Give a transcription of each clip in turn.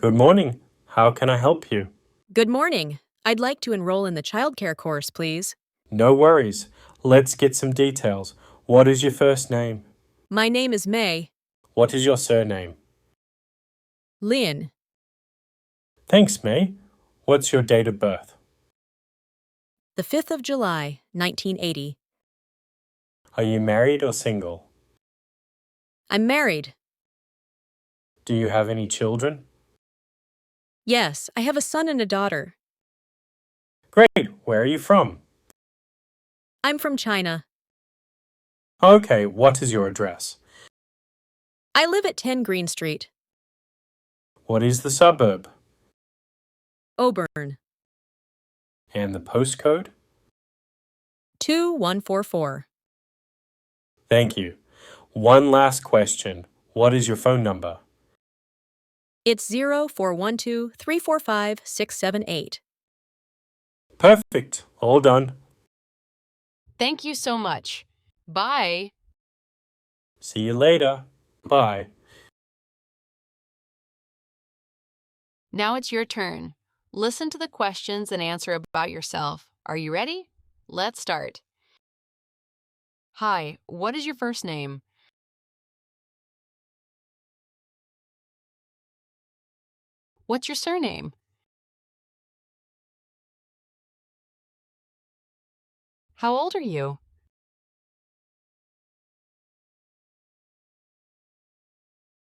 Good morning. How can I help you? Good morning. I'd like to enroll in the childcare course, please. No worries. Let's get some details. What is your first name? My name is May. What is your surname? Lynn. Thanks, May. What's your date of birth? The 5th of July, 1980. Are you married or single? I'm married. Do you have any children? Yes, I have a son and a daughter. Great. Where are you from? I'm from China. Okay, what is your address? I live at 10 Green Street, What is the suburb? Auburn, And the postcode? 2144. Thank you. One last question. What is your phone number? It's 0412 345 678. Perfect. All done. Thank you so much. Bye. See you later. Bye. Now it's your turn. Listen to the questions and answer about yourself. Are you ready? Let's start. Hi, what is your first name? What's your surname? How old are you?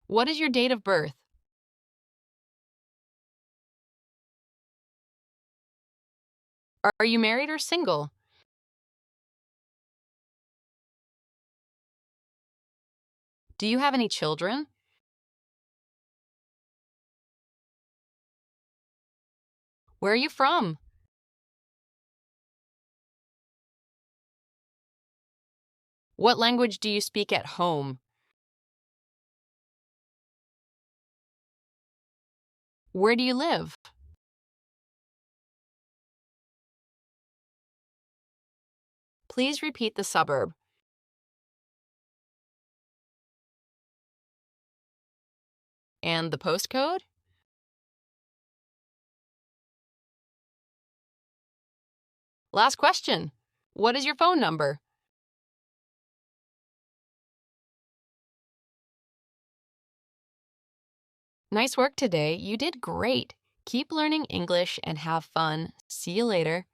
What is your date of birth? Are you married or single? Do you have any children? Where are you from? What language do you speak at home? Where do you live? Please repeat the suburb. And the postcode? Last question. What is your phone number? Nice work today. You did great. Keep learning English and have fun. See you later.